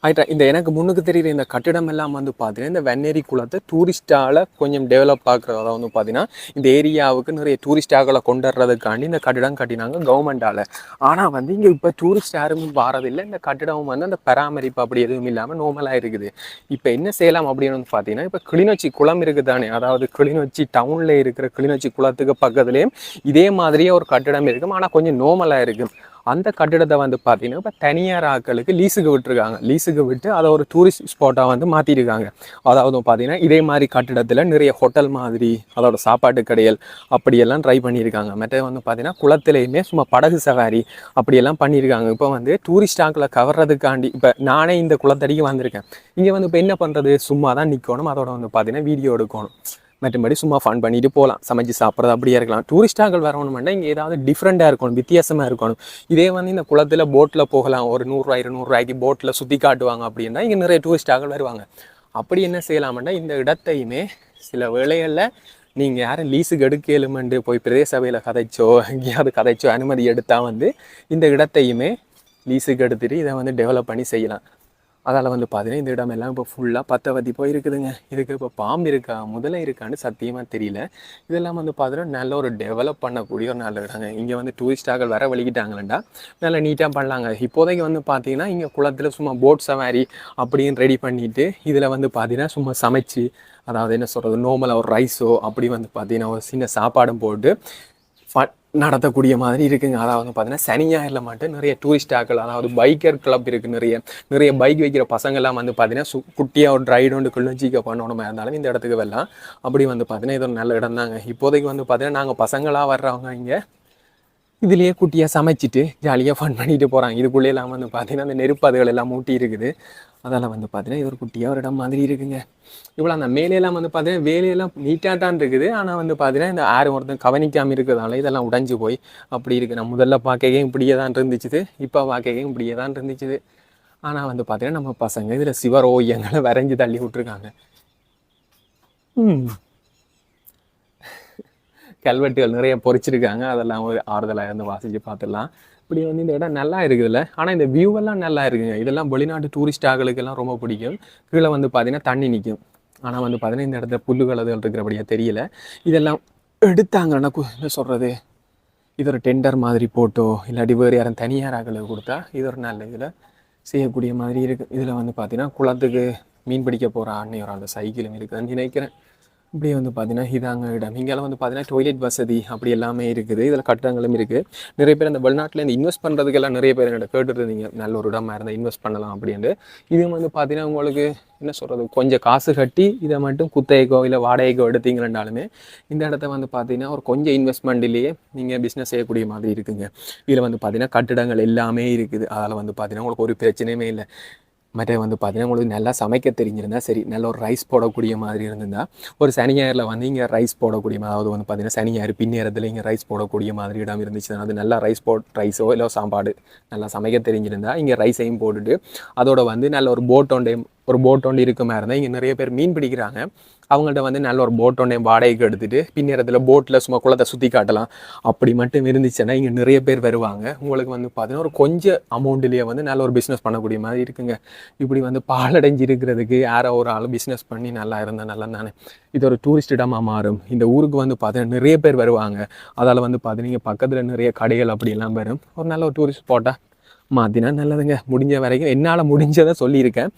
ஆயிட்டா இந்த எனக்கு முன்னுக்கு தெரியுற இந்த கட்டிடம் எல்லாம் வந்து பார்த்தீங்கன்னா இந்த வெண்ணேரி குளத்தை டூரிஸ்டால கொஞ்சம் டெவலப் ஆகுறதா வந்து பார்த்தீங்கன்னா இந்த ஏரியாவுக்கு நிறைய டூரிஸ்டாக்களை கொண்டுறதுக்காண்டி இந்த கட்டிடம் கட்டினாங்க கவர்மெண்டால. ஆனால் வந்து இங்கே இப்போ டூரிஸ்ட் யாரும் வாரதில்லை. இந்த கட்டிடம் வந்து அந்த பராமரிப்பு அப்படி எதுவும் இல்லாமல் நார்மலாக இருக்குது. இப்போ என்ன செய்யலாம் அப்படின்னு வந்து பார்த்தீங்கன்னா இப்போ கிளிநொச்சி குளம் இருக்குது தானே, அதாவது கிளிநொச்சி டவுனில் இருக்கிற கிளிநொச்சி குளத்துக்கு பக்கத்துலேயும் இதே மாதிரியே ஒரு கட்டிடம் இருக்கும். ஆனால் கொஞ்சம் நார்மலாக இருக்கும். அந்த கட்டிடத்தை வந்து பார்த்தீங்கன்னா இப்போ தனியார் ஆட்களுக்கு லீஸுக்கு விட்டுருக்காங்க. லீஸுக்கு விட்டு அதை ஒரு டூரிஸ்ட் ஸ்பாட்டாக வந்து மாற்றிருக்காங்க. அதாவது பார்த்தீங்கன்னா இதே மாதிரி கட்டிடத்தில் நிறைய ஹோட்டல் மாதிரி அதோட சாப்பாட்டு கடைகள் அப்படியெல்லாம் ட்ரை பண்ணியிருக்காங்க. மற்ற வந்து பார்த்தீங்கன்னா குளத்துலேயுமே சும்மா படகு சவாரி அப்படியெல்லாம் பண்ணியிருக்காங்க. இப்போ வந்து டூரிஸ்ட் ஆட்களை கவர்றதுக்காண்டி இப்போ நானே இந்த குளத்தடிக்கு வந்திருக்கேன். இங்கே வந்து இப்போ என்ன பண்ணுறது, சும்மா தான் நிற்கணும். அதோட வந்து பார்த்தீங்கன்னா வீடியோ எடுக்கணும். மற்றபடி சும்மா ஃபன் பண்ணிட்டு போகலாம், சமைச்சு சாப்பிட்றது அப்படியே இருக்கலாம். டூரிஸ்டாக்கள் வரணும்னா இங்கே ஏதாவது டிஃப்ரெண்ட்டாக இருக்கணும், வித்தியாசமாக இருக்கணும். இதே வந்து இந்த குளத்தில் போட்டில் போகலாம், ஒரு 100-200 போட்டில் சுற்றி காட்டுவாங்க அப்படின்னா இங்கே நிறைய டூரிஸ்டாக்கள் வருவாங்க. அப்படி என்ன செய்யலாம்னா இந்த இடத்தையுமே சில வேளைகளில் நீங்கள் யாரும் லீஸுக்கு எடுக்கலுமெண்டு போய் பிரதேச சபையில் கதைச்சோ எங்கேயாவது கதைச்சோ அனுமதி எடுத்தால் வந்து இந்த இடத்தையுமே லீஸுக்கு எடுத்துகிட்டு இதை வந்து டெவலப் பண்ணி செய்யலாம். அதால் வந்து பார்த்தீங்கன்னா இந்த இடம் எல்லாம் இப்போ ஃபுல்லாக பற்றி போயிருக்குதுங்க. இதுக்கு இப்போ பாம்பு இருக்கா முதல்ல இருக்கான்னு சத்தியமாக தெரியல. இதெல்லாம் வந்து பார்த்தீங்கன்னா நல்ல ஒரு டெவலப் பண்ணக்கூடிய ஒரு நல்ல இடங்க. இங்கே வந்து டூரிஸ்டாக்கள் வர வலிக்கிட்டாங்களா நல்லா நீட்டாக பண்ணலாங்க. இப்போதைக்கு வந்து பார்த்தீங்கன்னா இங்கே குளத்தில் சும்மா போட் சவாரி அப்படின்னு ரெடி பண்ணிவிட்டு இதில் வந்து பார்த்தீங்கன்னா சும்மா சமைச்சு, அதாவது என்ன சொல்கிறது நார்மலாக ஒரு ரைஸோ அப்படி வந்து பார்த்தீங்கன்னா ஒரு சின்ன சாப்பாடும் போட்டு நடத்தக்கூடிய மாதிரி இருக்குங்க. அதாவது பார்த்தீங்கன்னா சனி ஞாயிறில் மட்டும் நிறைய டூரிஸ்ட் ஆக்கள், அதாவது பைக்கர் கிளப் இருக்குது, நிறைய பைக் வைக்கிற பசங்கள்லாம் வந்து பார்த்தீங்கன்னா குட்டியாக ஒரு ரைடு ஒன்று கிளிநொச்சிக்கு பண்ணணுமா இருந்தாலும் இந்த இடத்துக்கு வரலாம். அப்படி வந்து பார்த்தீங்கன்னா இது ஒரு நல்ல இடம் தாங்க. இப்போதைக்கு வந்து பார்த்தீங்கன்னா நாங்கள் பசங்களாக வர்றவங்க இங்கே இதுலேயே குட்டியாக சமைச்சிட்டு ஜாலியாக ஃபன் பண்ணிட்டு போகிறாங்க. இதுக்குள்ளேயெல்லாம் வந்து பார்த்தீங்கன்னா அந்த நெருப்பாதுகள் எல்லாம் மூட்டி இருக்குது. அதெல்லாம் வந்து பார்த்தீங்கன்னா இது ஒரு குட்டியாக ஒரு இடம் மாதிரி இருக்குங்க. இவ்வளோ அந்த மேலையெல்லாம் வந்து பார்த்தீங்கன்னா வேலையெல்லாம் நீட்டாக தான் இருக்குது. ஆனால் வந்து பார்த்தீங்கன்னா இந்த யாரும் ஒருத்தன் கவனிக்காமல் இருக்கிறதால இதெல்லாம் உடைஞ்சு போய் அப்படி இருக்குது. நான் முதல்ல பார்க்கையும் இப்படியே தான் இருந்துச்சுது, இப்போ பார்க்கையும் இப்படியே தான் இருந்துச்சுது. ஆனால் வந்து பார்த்தீங்கன்னா நம்ம பசங்க இதில் சிவர் ஓவியங்களை வரைஞ்சி தள்ளி விட்ருக்காங்க. கல்வெட்டுகள் நிறைய பொறிச்சிருக்காங்க. அதெல்லாம் ஒரு ஆறுதலாக இருந்து வாசித்து பார்த்துடலாம். இப்படி வந்து இந்த இடம் நல்லா இருக்குதுல்ல. ஆனால் இந்த வியூவெல்லாம் நல்லா இருக்குங்க. இதெல்லாம் வெளிநாட்டு டூரிஸ்ட் ஆகளுக்கெல்லாம் ரொம்ப பிடிக்கும். கீழே வந்து பார்த்தீங்கன்னா தண்ணி நிற்கும். ஆனால் வந்து பார்த்தீங்கன்னா இந்த இடத்துல புல்லுகளதுகள் இருக்கிறபடியாக தெரியல. இதெல்லாம் எடுத்தாங்கன்னா என்ன சொல்கிறது, இது ஒரு டெண்டர் மாதிரி போட்டோ இல்லாட்டி வேறு யாரும் தனியார் ஆகளுக்கு கொடுத்தா இது ஒரு நல்ல இதில் செய்யக்கூடிய மாதிரி இருக்குது. இதில் வந்து பார்த்தீங்கன்னா குளத்துக்கு மீன் பிடிக்க போகிற அன்னையோட அந்த சைக்கிளும் இருக்குதுன்னு நினைக்கிறேன். இப்படியே வந்து பார்த்தீங்கன்னா இதாங்க இடம். இங்கெல்லாம் வந்து பார்த்தீங்கன்னா டொய்லெட் வசதி அப்படி எல்லாமே இருக்குது. இதில் கட்டடங்களும் இருக்குது. நிறைய பேர் அந்த வெளிநாட்டில் இந்த இன்வெஸ்ட் பண்ணுறதுக்கெல்லாம் நிறைய பேர் என்னோட கேட்டுருந்தீங்க, நல்ல ஒரு இடமா இருந்தால் இன்வெஸ்ட் பண்ணலாம் அப்படின்ட்டு. இது வந்து பார்த்தீங்கன்னா உங்களுக்கு என்ன சொல்கிறது, கொஞ்சம் காசு கட்டி இதை மட்டும் குத்தகைக்கோ இல்லை வாடகைக்கோ எடுத்தீங்கன்னாலுமே இந்த இடத்த வந்து பார்த்தீங்கன்னா ஒரு கொஞ்சம் இன்வெஸ்ட்மெண்ட்லேயே நீங்கள் பிஸ்னஸ் செய்யக்கூடிய மாதிரி இருக்குங்க. இதில் வந்து பார்த்தீங்கன்னா கட்டிடங்கள் எல்லாமே இருக்குது. அதில் வந்து பார்த்தீங்கன்னா உங்களுக்கு ஒரு பிரச்சனையுமே இல்லை. மற்ற வந்து பார்த்தீங்கன்னா உங்களுக்கு நல்லா சமைக்க தெரிஞ்சிருந்தால் சரி, நல்ல ஒரு ரைஸ் போடக்கூடிய மாதிரி இருந்திருந்தால் ஒரு சனி ஞாயிறில் வந்து இங்கே ரைஸ் போடக்கூடிய மாதிரி, அதாவது வந்து பார்த்தீங்கன்னா சனி ஞாயிறு பின்னேரத்தில் இங்கே ரைஸ் போடக்கூடிய மாதிரி இடம் இருந்துச்சு. அது நல்லா ரைஸோ இல்லை சாப்பாடு நல்லா சமைக்க தெரிஞ்சிருந்தால் இங்கே ரைஸையும் போட்டுட்டு அதோட வந்து நல்ல ஒரு போட் ஒன்று இருக்குமா இருந்தால் இங்கே நிறைய பேர் மீன் பிடிக்கிறாங்க. அவங்கள்ட்ட வந்து நல்ல ஒரு போட் ஒன்றையும் வாடகைக்கு எடுத்துகிட்டு பின்னேரத்தில் போட்டில் சும்மா குளத்தை சுற்றி காட்டலாம். அப்படி மட்டும் இருந்துச்சுன்னா இங்கே நிறைய பேர் வருவாங்க. உங்களுக்கு வந்து பார்த்தீங்கன்னா ஒரு கொஞ்சம் அமௌண்ட்லேயே வந்து நல்ல ஒரு பிஸ்னஸ் பண்ணக்கூடிய மாதிரி இருக்குங்க. இப்படி வந்து பாலடைஞ்சு இருக்கிறதுக்கு யாரோ ஒரு ஆள் பிஸ்னஸ் பண்ணி நல்லா இருந்தால் நல்லா தானே. இது ஒரு டூரிஸ்ட் இடமாக மாறும். இந்த ஊருக்கு வந்து பார்த்தீங்கன்னா நிறைய பேர் வருவாங்க. அதால் வந்து பார்த்தீங்கன்னா பக்கத்தில் நிறைய கடைகள் அப்படியெல்லாம் வரும். ஒரு நல்ல ஒரு டூரிஸ்ட் ஸ்பாட்டாக மாற்றினா நல்லதுங்க. முடிஞ்ச வரைக்கும் என்னால் முடிஞ்சதை சொல்லியிருக்கேன்.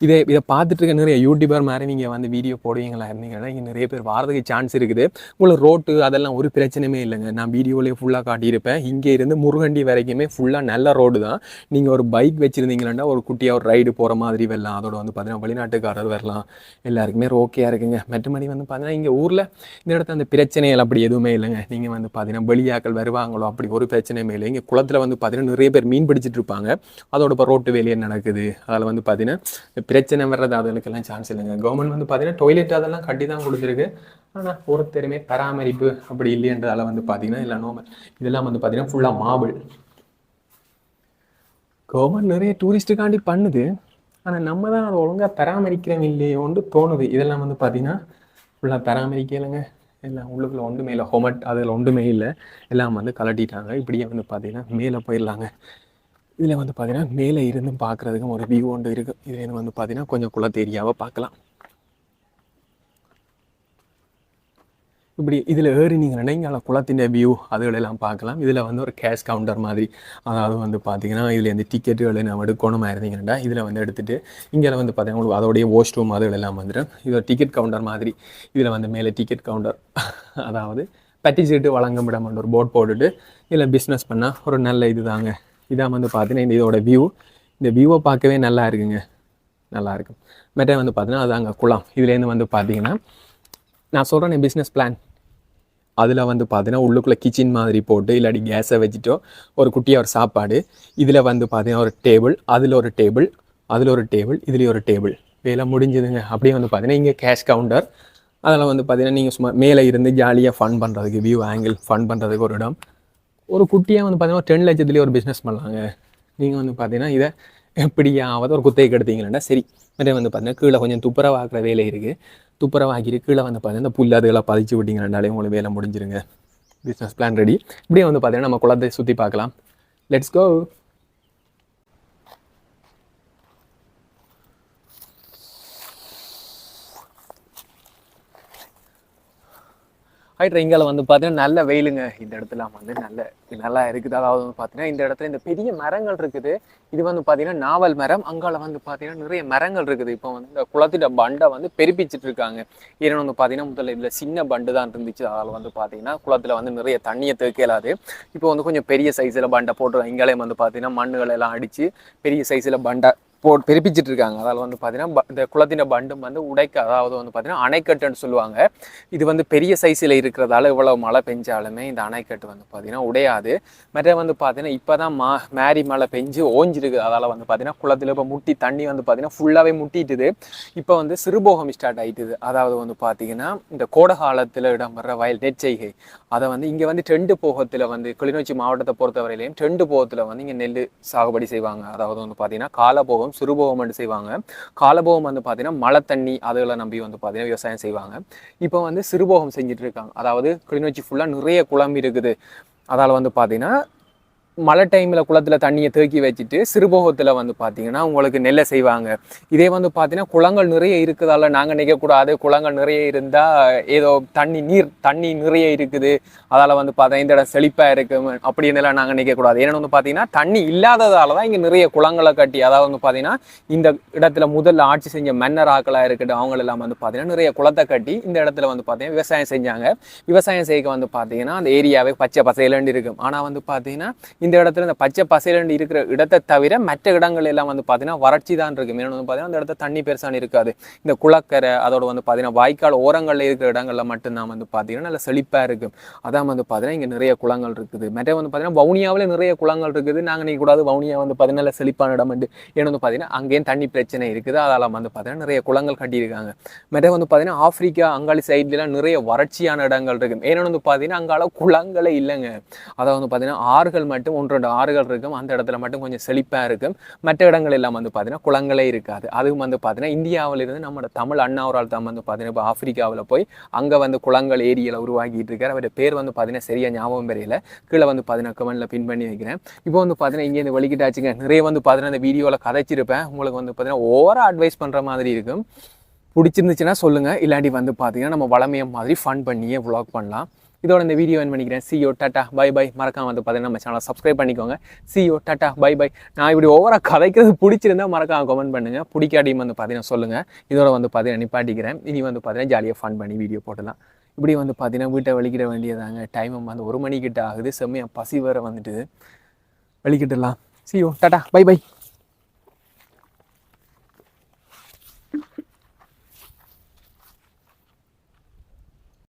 இதை பார்த்துட்டு இருக்க நிறைய யூடியூபர் மாதிரி நீங்கள் வந்து வீடியோ போடுவீங்களா இருந்தீங்கன்னா இங்கே நிறைய பேர் வாரதுக்கு சான்ஸ் இருக்குது. உங்களுக்கு ரோட்டு அதெல்லாம் ஒரு பிரச்சனையுமே இல்லைங்க. நான் வீடியோலேயே ஃபுல்லாக காட்டியிருப்பேன். இங்கே இருந்து முருகண்டி வரைக்குமே ஃபுல்லாக நல்ல ரோடு தான். நீங்கள் ஒரு பைக் வச்சுருந்தீங்கன்னா ஒரு குட்டியாக ஒரு ரைடு போகிற மாதிரி வரலாம். அதோட வந்து பார்த்தீங்கன்னா வெளிநாட்டுக்காரர் வரலாம். எல்லாருக்குமே ஓகேயாக இருக்குங்க. மற்றபடி வந்து பார்த்தீங்கன்னா இங்கே ஊரில் இந்த இடத்துல அந்த பிரச்சனைகள் அப்படி எதுவுமே இல்லைங்க. நீங்கள் வந்து பார்த்தீங்கன்னா வெளியாக்கள் வருவாங்களோ அப்படி ஒரு பிரச்சனையுமே இல்லை. இங்கே குளத்தில் வந்து பார்த்தீங்கன்னா நிறைய பேர் மீன் பிடிச்சிட்டு இருப்பாங்க. அதோட இப்போ ரோட்டு வேலையே நடக்குது. அதில் வந்து பார்த்தீங்கன்னா பிரச்சனை வர்றது அதுக்கெல்லாம் சான்ஸ் இல்லைங்க. கவர்மெண்ட் வந்து பார்த்தீங்கன்னா டொய்லெட் அதெல்லாம் கட்டி தான் கொடுத்துருக்கு. ஆனால் ஒருத்தருமே பராமரிப்பு அப்படி இல்லைன்றதால வந்து பார்த்தீங்கன்னா இல்லை நோமல் இதெல்லாம் வந்து பார்த்தீங்கன்னா ஃபுல்லாக மாபிள். கவர்மெண்ட் நிறைய டூரிஸ்ட்டுக்காண்டி பண்ணுது. ஆனால் நம்ம தான் அதை ஒழுங்காக பராமரிக்கிறோம் இல்லையோன்னு தோணுது. இதெல்லாம் வந்து பார்த்தீங்கன்னா ஃபுல்லாக பராமரிக்கலைங்க. எல்லாம் உள்ளுக்குள்ள ஒன்றுமே இல்லை. ஹோமட் அதில் ஒன்றுமே இல்லை. எல்லாம் வந்து கலட்டிட்டாங்க. இப்படியே வந்து பார்த்தீங்கன்னா மேலே போயிடலாங்க. இதில் வந்து பார்த்தீங்கன்னா மேலே இருந்து பார்க்குறதுக்கும் ஒரு வியூ ஒன்று இருக்குது. இதுலேருந்து வந்து பார்த்தீங்கன்னா கொஞ்சம் குளத்து ஏரியாவை பார்க்கலாம். இப்படி இதில் ஏறினீங்கன்னா இங்கே குளத்தின் வியூ அதுகளெல்லாம் பார்க்கலாம். இதில் வந்து ஒரு கேஷ் கவுண்டர் மாதிரி, அதாவது வந்து பார்த்தீங்கன்னா இதில் இந்த டிக்கெட்டுகளை நம்ம எடுக்கணுமா இருந்தீங்கன்னா இதில் வந்து எடுத்துகிட்டு இங்கே வந்து பார்த்தீங்கன்னா உங்களுக்கு அதோடைய வாஷ்ரூம் அதுகளெல்லாம் வந்துடும். இது ஒரு டிக்கெட் கவுண்டர் மாதிரி. இதில் வந்து மேலே டிக்கெட் கவுண்டர் அதாவது பட்டிச்சீட்டு வழங்கப்படும் ஒரு போர்ட் போட்டுட்டு இதில் பிஸ்னஸ் பண்ணால் ஒரு நல்ல இது தாங்க. இதான் வந்து பார்த்தீங்கன்னா இந்த இதோட வியூ. இந்த வியூவை பார்க்கவே நல்லா இருக்குங்க. நல்லாயிருக்கும். மெட்டை வந்து பார்த்தீங்கன்னா அது அங்கே குளம். இதுலேருந்து வந்து பார்த்தீங்கன்னா நான் சொல்கிறேன் பிஸ்னஸ் பிளான். அதில் வந்து பார்த்தீங்கன்னா உள்ளுக்குள்ளே கிச்சன் மாதிரி போட்டு இல்லாட்டி கேஸை வச்சுட்டோ ஒரு குட்டியாக ஒரு சாப்பாடு. இதில் வந்து பார்த்தீங்கன்னா ஒரு டேபிள், அதில் ஒரு டேபிள், அதில் ஒரு டேபிள், இதுலேயும் ஒரு டேபிள். வேலை முடிஞ்சதுங்க. அப்படியே வந்து பார்த்தீங்கன்னா இங்கே கேஷ் கவுண்டர். அதில் வந்து பார்த்தீங்கன்னா நீங்கள் சும்மா மேலே இருந்து ஜாலியாக ஃபன் பண்ணுறதுக்கு வியூ ஆங்கிள் ஃபன் பண்ணுறதுக்கு ஒரு இடம். ஒரு குட்டியாக வந்து பார்த்தீங்கன்னா 10 லட்சத்துலேயே ஒரு பிஸ்னஸ் பண்ணலாங்க. நீங்கள் வந்து பார்த்தீங்கன்னா இதை எப்படியாவது ஒரு குத்தகைக்கு எடுத்தீங்கன்னா சரி. அதே வந்து பார்த்தீங்கன்னா கீழே கொஞ்சம் துப்புரவாக்குற வேலை இருக்குது. துப்புரவாக்கிட்டு கீழே வந்து பார்த்தீங்கன்னா இந்த புல் அதுகளாக பதிச்சு விட்டிங்கன்னாலே உங்களுக்கு வேலை முடிஞ்சிருங்க. Business plan ready. இப்படியே வந்து பார்த்தீங்கன்னா நம்ம குளத்தை சுற்றி பார்க்கலாம். Let's go. ஹைட்ரா இங்கே வந்து பார்த்தீங்கன்னா நல்ல வெயிலுங்க. இந்த இடத்துல வந்து நல்லா இருக்குது. அதாவது வந்து பார்த்தீங்கன்னா இந்த இடத்துல இந்த பெரிய மரங்கள் இருக்குது. இது வந்து பார்த்தீங்கன்னா நாவல் மரம். அங்கால வந்து பார்த்தீங்கன்னா நிறைய மரங்கள் இருக்குது. இப்போ வந்து இந்த குளத்திட பண்டை வந்து பெருப்பிச்சுட்டு இருக்காங்க. ஏன்னா வந்து பார்த்தீங்கன்னா முதல்ல இதில் சின்ன பண்டு தான் இருந்துச்சு. அதில் வந்து பார்த்தீங்கன்னா குளத்தில் வந்து நிறைய தண்ணியை தேக்கலாது. இப்போ வந்து கொஞ்சம் பெரிய சைஸில் பண்டை போட்டுருவாங்க. இங்காலையும் வந்து பார்த்தீங்கன்னா மண்ணுகள் எல்லாம் அடித்து பெரிய சைஸில் பண்டை பெருப்பிச்சிட்டு இருக்காங்க. அதால் வந்து பார்த்தீங்கன்னா இந்த குளத்தின பண்டும் வந்து உடைக்க, அதாவது வந்து பார்த்தீங்கன்னா அணைக்கட்டுன்னு சொல்லுவாங்க. இது வந்து பெரிய சைஸில் இருக்கிறதால இவ்வளவு மழை பெஞ்சாலுமே இந்த அணைக்கட்டு வந்து பார்த்தீங்கன்னா உடையாது. மற்ற வந்து பார்த்தீங்கன்னா இப்போ தான் மேரி மழை பெஞ்சு ஓஞ்சிருக்கு. அதால் வந்து பார்த்தீங்கன்னா குளத்தில் இப்போ முட்டி தண்ணி வந்து பார்த்தீங்கன்னா ஃபுல்லாகவே முட்டிட்டுது. இப்போ வந்து சிறுபோகம் ஸ்டார்ட் ஆகிட்டுது. அதாவது வந்து பார்த்தீங்கன்னா இந்த கோடை காலத்தில் இடம்பெற வயல் நெற்செய்கை அதை வந்து இங்கே வந்து டெண்டு போகத்தில் வந்து கிளிநொச்சி மாவட்டத்தை பொறுத்தவரையிலையும் டெண்டு போகத்தில் வந்து இங்கே நெல் சாகுபடி செய்வாங்க. அதாவது வந்து பார்த்தீங்கன்னா காலபோகம் சிறுபோகம் வந்து செய்வாங்க. காலபோகம் வந்து பார்த்தீங்கன்னா மழை தண்ணி அதுகளை நம்பி வந்து பார்த்தீங்கன்னா விவசாயம் செய்வாங்க. இப்போ வந்து சிறுபோகம் செஞ்சுட்டு இருக்காங்க. அதாவது கிளிநொச்சி ஃபுல்லாக நிறைய குளம் இருக்குது. அதால் வந்து பார்த்தீங்கன்னா மழை டைமில் குளத்தில் தண்ணியை தேக்கி வச்சுட்டு சிறுபோகத்தில் வந்து பார்த்தீங்கன்னா உங்களுக்கு நெல்லை செய்வாங்க. இதே வந்து பார்த்தீங்கன்னா குளங்கள் நிறைய இருக்குதால நாங்கள் நிற்கக்கூடாது, குளங்கள் நிறைய இருந்தால் ஏதோ தண்ணி நிறைய இருக்குது அதால் வந்து பார்த்தா இந்த இடம் செழிப்பாக இருக்கும் அப்படின்னுலாம் நாங்கள் நிற்கக்கூடாது. ஏன்னா வந்து பார்த்தீங்கன்னா தண்ணி இல்லாததால தான் இங்கே நிறைய குளங்களை கட்டி, அதாவது வந்து பார்த்தீங்கன்னா இந்த இடத்துல முதல்ல ஆட்சி செஞ்ச மன்னர் ஆக்களாக இருக்கட்டும் அவங்களெல்லாம் வந்து பார்த்தீங்கன்னா நிறைய குளத்தை கட்டி இந்த இடத்துல வந்து பார்த்தீங்கன்னா விவசாயம் செஞ்சாங்க. விவசாயம் செய்ய வந்து பார்த்தீங்கன்னா அந்த ஏரியாவே பச்சை பசையிலண்டு இருக்கும். ஆனால் வந்து பார்த்தீங்கன்னா இந்த இடத்துல இந்த பச்சை பசையிலண்டு இருக்கிற இடத்தை தவிர மற்ற இடங்கள் எல்லாம் வந்து பார்த்தீங்கன்னா வறட்சி தான் இருக்கும். ஏன்னா வந்து பார்த்தீங்கன்னா அந்த இடத்துல தண்ணி பெருசான இருக்காது. இந்த குளக்கரை அதோட வந்து பார்த்தீங்கன்னா வாய்க்கால் ஓரங்களில் இருக்கிற இடங்கள்ல மட்டும்தான் வந்து பார்த்தீங்கன்னா நல்ல செழிப்பாக இருக்கும். அதான் வந்து பார்த்தீங்கன்னா இங்கே நிறைய குளங்கள் இருக்குது. மற்ற வந்து பார்த்தீங்கன்னா வவுனியாவில் நிறைய குளங்கள் இருக்குது. நாங்கள் நீ கூடாது வவுனியா வந்து பார்த்தீங்கன்னா நல்ல செழிப்பான இடம் உண்டு. ஏன்னா வந்து பார்த்தீங்கன்னா அங்கேயும் தண்ணி பிரச்சனை இருக்குது. அதால் வந்து பார்த்தீங்கன்னா நிறைய குளங்கள் கட்டியிருக்காங்க. மற்ற வந்து பார்த்தீங்கன்னா ஆப்பிரிக்கா அங்காளி சைட்லாம் நிறைய வறட்சியான இடங்கள் இருக்கும். ஏன்னா வந்து பார்த்தீங்கன்னா அங்கால குளங்களே இல்லைங்க. அதாவது வந்து பார்த்தீங்கன்னா ஆறுகள் மட்டும் 1-2 ஆறுகள் இருக்கும். அந்த இடத்துல மட்டும் கொஞ்சம் செழிப்பாக இருக்கும். மற்ற இடங்கள் எல்லாம் வந்து பார்த்தீங்கன்னா குளங்களே இருக்காது. அதுவும் வந்து பார்த்தீங்கன்னா இந்தியாவிலிருந்து நம்ம தமிழ் அண்ணாவரால் தான் வந்து பார்த்தீங்கன்னா இப்போ ஆப்பிரிக்காவில் போய் அங்கே வந்து குளங்கள் ஏரியில் உருவாக்கிட்டு இருக்கார். அவருடைய பேர் வந்து பார்த்தீங்கன்னா சரியா ஞாபகம் பெரியல. கீழே வந்து பார்த்தீங்கன்னா கமெண்ட்ல பின் பண்ணி வைக்கிறேன். இப்போ வந்து பார்த்தீங்கன்னா இங்கேருந்து வெளிக்கிட்டாச்சுங்க. நிறைய வந்து பார்த்தீங்கன்னா இந்த வீடியோவில் கதைச்சிருப்பேன். உங்களுக்கு வந்து பார்த்தீங்கன்னா ஓவராக அட்வைஸ் பண்ணுற மாதிரி இருக்கும். பிடிச்சிருந்துச்சுன்னா சொல்லுங்கள், இல்லாட்டி வந்து பார்த்தீங்கன்னா நம்ம வளமையை மாதிரி ஃபன் பண்ணியே vlog பண்ணலாம். இதோட இந்த வீடியோ என் பண்ணிக்கிறேன். சியோ டாட்டா பை பை. மறக்காம வந்து பார்த்தீங்கன்னா நம்ம சேனலை சப்ஸ்கிரைப் பண்ணிக்கோங்க. சியோ டாட்டா பை பை. நான் இப்படி ஓவராக கதைக்கிறது பிடிச்சிருந்தா மறக்காம கமெண்ட் பண்ணுங்கள். பிடிக்காட்டியும் வந்து பார்த்தீங்கன்னா சொல்லுங்கள். இதோட வந்து பார்த்தீங்கன்னா நிப்பாட்டிக்கிறேன். இனி வந்து பார்த்தீங்கன்னா ஜாலியாக ஃபன் பண்ணி வீடியோ போடலாம். இப்படி வந்து பார்த்தீங்கன்னா வீட்டை வலிக்கிட வேண்டியதாங்க. டைம் வந்து 1 மணிக்கிட்ட ஆகுது. செம்மையாக பசி வேறு வந்துட்டு வெளிக்கிட்டுலாம். சியோ டாட்டா பை பை.